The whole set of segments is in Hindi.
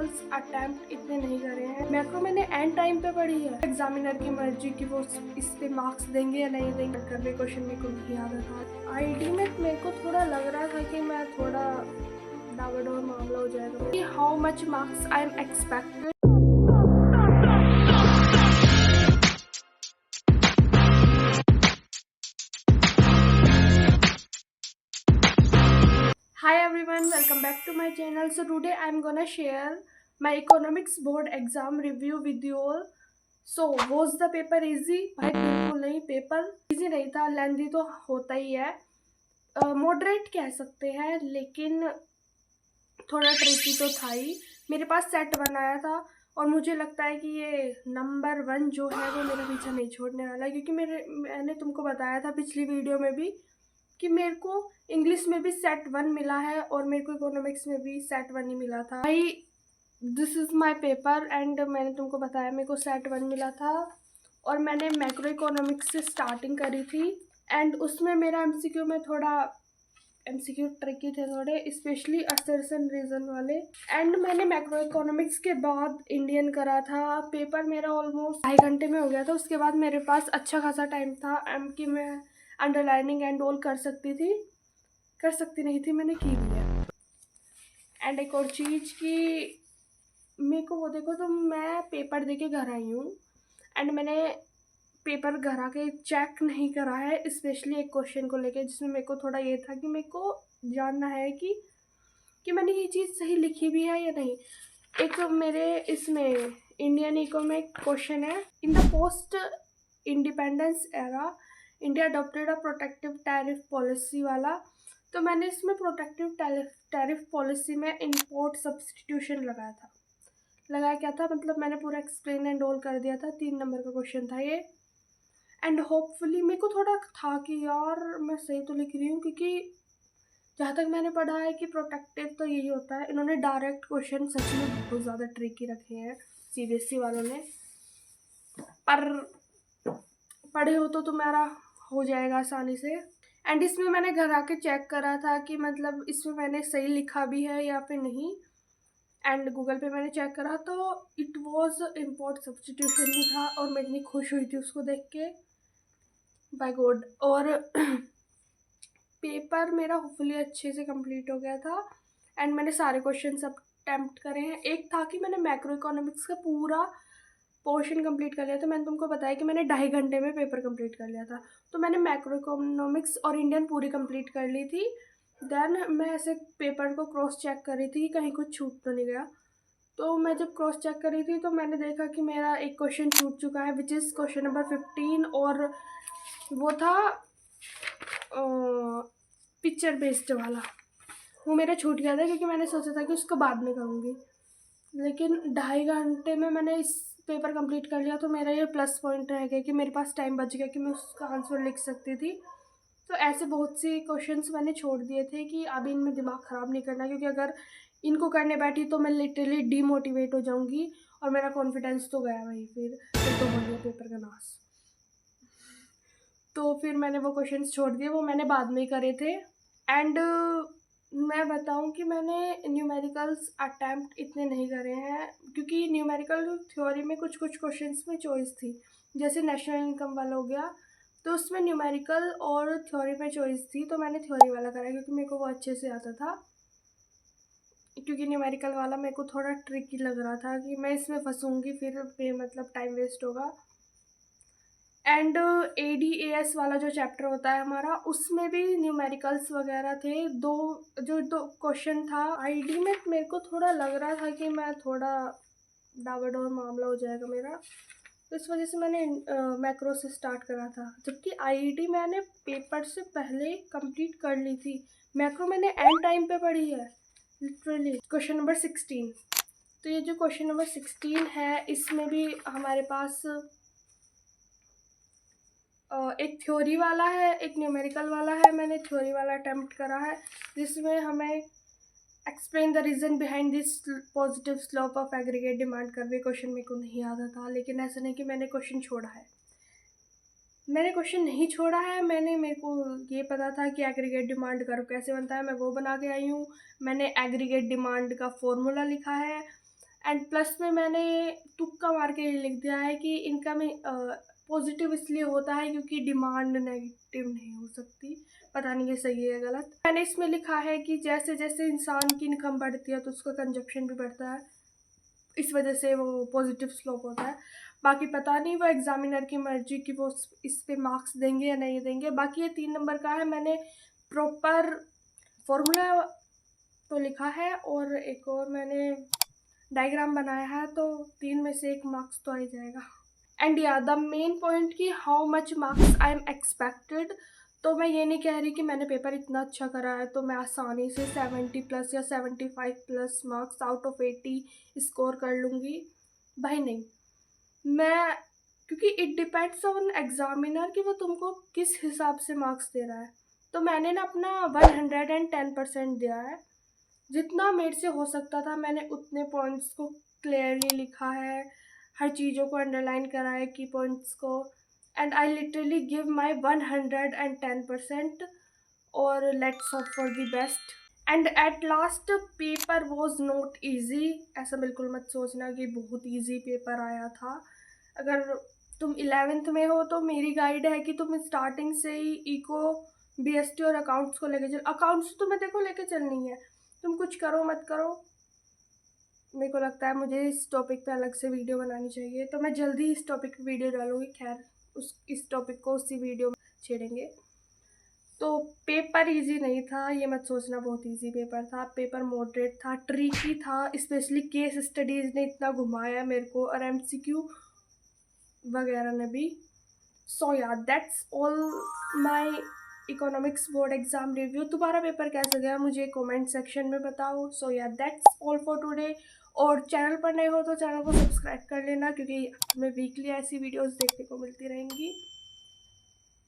न्यूमेरिकल्स अटेम्प्ट इतने नहीं करे हैं। मैक्रो मैंने एंड टाइम पे पढ़ी है। एग्जामिनर की मर्जी कि वो इस पे मार्क्स देंगे या नहीं देंगे। करने क्वेश्चन मेरे को नहीं आता था। आईडी में मेरे को थोड़ा लग रहा था कि मैं थोड़ा डावाडोल मामला हो जाएगा। How much marks I am expected. Hi everyone, welcome back to my channel. So today I'm gonna share my economics board exam review with you all. So was the paper easy? भाई बिल्कुल नहीं, पेपर easy नहीं था, लेंथी तो होता ही है, मॉडरेट कह सकते हैं, लेकिन थोड़ा ट्रिकी तो था ही। मेरे पास सेट बनाया था और मुझे लगता है कि ये नंबर 1 जो है वो मेरा पीछा नहीं छोड़ने वाला है, क्योंकि मैंने तुमको बताया था पिछली वीडियो में भी कि मेरे को इंग्लिश में भी सेट 1 मिला है और मेरे को इकोनॉमिक्स में भी सेट 1 ही मिला था। भाई this is my paper and मैंने तुमको बताया मेरे को सेट 1 मिला था और मैंने मैक्रो इकोनॉमिक्स से स्टार्टिंग करी थी एंड उसमें मेरा एमसीक्यू में थोड़ा एमसीक्यू ट्रिकी थे थोड़े, स्पेशली असर्शन रीजन वाले। एंड मैंने मैक्रो इकोनॉमिक्स के बाद इंडियन करा था। पेपर मेरा ऑलमोस्ट 2.5 घंटे में हो गया था। उसके बाद मेरे पास अच्छा खासा टाइम था कि मैं अंडरलाइनिंग एंड ऑल कर सकती नहीं थी, मैंने की भी है। एंड एक और चीज़ कि मेरे को वो देखो, तो मैं पेपर दे के घर आई हूँ एंड मैंने पेपर घर आके चेक नहीं करा है, स्पेशली एक क्वेश्चन को लेके, जिसमें मेरे को थोड़ा ये था कि मेरे को जानना है कि मैंने ये चीज़ सही लिखी भी है या नहीं। एक मेरे इसमें इंडियन इको में क्वेश्चन है, in the post independence era India adopted a protective tariff policy वाला। तो मैंने इसमें प्रोटेक्टिव टैरिफ पॉलिसी में इंपोर्ट सब्सटीट्यूशन लगाया क्या था, मतलब मैंने पूरा एक्सप्लेन एंड ऑल कर दिया था। 3 नंबर का क्वेश्चन था ये एंड होपफुली मेरे को थोड़ा था कि यार मैं सही तो लिख रही हूँ, क्योंकि जहाँ तक मैंने पढ़ा है कि प्रोटेक्टिव तो यही होता है। इन्होंने डायरेक्ट क्वेश्चन सच में बहुत ज़्यादा ट्रिकी रखे हैं सीबीएसई वालों ने, पर पढ़े हो तो तुम्हारा हो जाएगा आसानी से। एंड इसमें मैंने घर आके चेक करा था कि मतलब इसमें मैंने सही लिखा भी है या फिर नहीं। एंड गूगल पे मैंने चेक करा तो इट वाज इम्पोर्ट सब्स्टिट्यूशन ही था और मैं इतनी खुश हुई थी उसको देख के, बाय गॉड। और पेपर मेरा होपफुली अच्छे से कंप्लीट हो गया था एंड मैंने सारे क्वेश्चन सब अटेम्प्ट करे हैं। एक था कि मैंने मैक्रो इकोनॉमिक्स का पूरा पोर्शन कंप्लीट कर लिया था। मैंने तुमको बताया कि मैंने 2.5 घंटे में पेपर कंप्लीट कर लिया था, तो मैंने मैक्रो इकोनॉमिक्स और इंडियन पूरी कंप्लीट कर ली थी। देन मैं ऐसे पेपर को क्रॉस चेक कर रही थी कि कहीं कुछ छूट तो नहीं गया। तो मैं जब क्रॉस चेक कर रही थी तो मैंने देखा कि मेरा एक क्वेश्चन छूट चुका है, विच इज़ क्वेश्चन नंबर 15, और वो था पिक्चर बेस्ड वाला। वो मेरा छूट गया था क्योंकि मैंने सोचा था कि उसको बाद में करूँगी, लेकिन 2.5 घंटे में मैंने इस पेपर कंप्लीट कर लिया। तो मेरा ये प्लस पॉइंट रह गया कि मेरे पास टाइम बच गया कि मैं उसका आंसर लिख सकती थी। तो ऐसे बहुत से क्वेश्चंस मैंने छोड़ दिए थे कि अभी इनमें दिमाग ख़राब नहीं करना, क्योंकि अगर इनको करने बैठी तो मैं लिटरली डीमोटिवेट हो जाऊंगी और मेरा कॉन्फिडेंस तो गया वहीं। फिर तो हो गया पेपर का नाश। तो फिर मैंने वो क्वेश्चंस छोड़ दिए, वो मैंने बाद में ही करे थे। एंड मैं बताऊं कि मैंने न्यूमेरिकल्स अटैम्प्ट इतने नहीं करे हैं, क्योंकि न्यूमेरिकल थ्योरी में कुछ क्वेश्चंस में चॉइस थी, जैसे नेशनल इनकम वाला हो गया, तो उसमें न्यूमेरिकल और थ्योरी में चॉइस थी। तो मैंने थ्योरी वाला करा क्योंकि मेरे को वो अच्छे से आता था, क्योंकि न्यूमेरिकल वाला मेरे को थोड़ा ट्रिकी लग रहा था कि मैं इसमें फंसूँगी, फिर मतलब टाइम वेस्ट होगा। एंड ADAS वाला जो चैप्टर होता है हमारा, उसमें भी न्यूमेरिकल्स वगैरह थे। दो क्वेश्चन था आईडी में, मेरे को थोड़ा लग रहा था कि मैं थोड़ा डावाडोल मामला हो जाएगा मेरा, तो इस वजह से मैंने मैक्रो से स्टार्ट करा था, जबकि आईडी मैंने पेपर से पहले कंप्लीट कर ली थी। मैक्रो मैंने एंड टाइम पे पढ़ी है लिटरली। क्वेश्चन नंबर 16, तो ये जो क्वेश्चन नंबर 16 है, इसमें भी हमारे पास एक थ्योरी वाला है, एक न्यूमेरिकल वाला है। मैंने थ्योरी वाला अटेम्प्ट करा है, जिसमें हमें explain the reason behind this positive slope of aggregate demand curve. Question मेरे को नहीं आता था, लेकिन ऐसा नहीं कि मैंने क्वेश्चन छोड़ा है, मैंने क्वेश्चन नहीं छोड़ा है। मेरे को ये पता था कि एग्रीगेट डिमांड कर्व कैसे बनता है, मैं वो बना के आई हूँ। मैंने एग्रीगेट डिमांड का फॉर्मूला लिखा है एंड प्लस में मैंने तुक्का मार के ये लिख दिया है कि इनका में पॉजिटिव इसलिए होता है क्योंकि डिमांड नेगेटिव नहीं हो सकती। पता नहीं ये सही है या गलत। मैंने इसमें लिखा है कि जैसे जैसे इंसान की इनकम बढ़ती है तो उसका कंजप्शन भी बढ़ता है, इस वजह से वो पॉजिटिव स्लोप होता है। बाकी पता नहीं, वो एग्जामिनर की मर्जी कि वो इस पे मार्क्स देंगे या नहीं देंगे। बाकी ये 3 नंबर का है, मैंने प्रॉपर फॉर्मूला तो लिखा है और एक और मैंने डायग्राम बनाया है, तो 3 में से 1 मार्क्स तो आ ही जाएगा। एंड या द मेन पॉइंट कि how much marks I am expected. तो मैं ये नहीं कह रही कि मैंने पेपर इतना अच्छा करा है तो मैं आसानी से 70 प्लस या 75 plus marks out of 80 score कर लूँगी, भाई नहीं। मैं क्योंकि इट डिपेंड्स ऑन एग्जामिनर कि वो तुमको किस हिसाब से मार्क्स दे रहा है। तो मैंने ना अपना 110% दिया है, जितना मेरे से हो सकता था मैंने उतने पॉइंट्स को क्लियरली लिखा है, हर चीज़ों को अंडरलाइन करा है की पॉइंट्स को। And I literally give my 110% और let's hope for the best. And at last paper was not easy. ऐसा बिल्कुल मत सोचना कि बहुत ईजी पेपर आया था। अगर तुम 11th में हो तो मेरी गाइड है कि तुम स्टार्टिंग से ही इको बीएसटी और अकाउंट्स को लेके चल। अकाउंट्स तो मैं देखो लेके चलनी है, तुम कुछ करो मत करो, मेरे को लगता है मुझे इस टॉपिक पे अलग से वीडियो बनानी चाहिए, तो मैं जल्दी इस टॉपिक पे वीडियो डालूंगी। खैर इस टॉपिक को उसी वीडियो में छेड़ेंगे। तो पेपर इजी नहीं था, ये मत सोचना बहुत इजी पेपर था। पेपर मॉडरेट था, ट्रिकी था, स्पेशली केस स्टडीज़ ने इतना घुमाया मेरे को और एमसीक्यू वगैरह ने भी। सो या that's all my economics board exam review. तुम्हारा पेपर कैसा गया मुझे कमेंट सेक्शन में बताओ। सो या दैट्स ऑल फॉर टुडे। और चैनल पर नए हो तो चैनल को सब्सक्राइब कर लेना क्योंकि हमें वीकली ऐसी वीडियोस देखने को मिलती रहेंगी।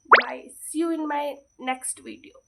Bye, see you in my next video.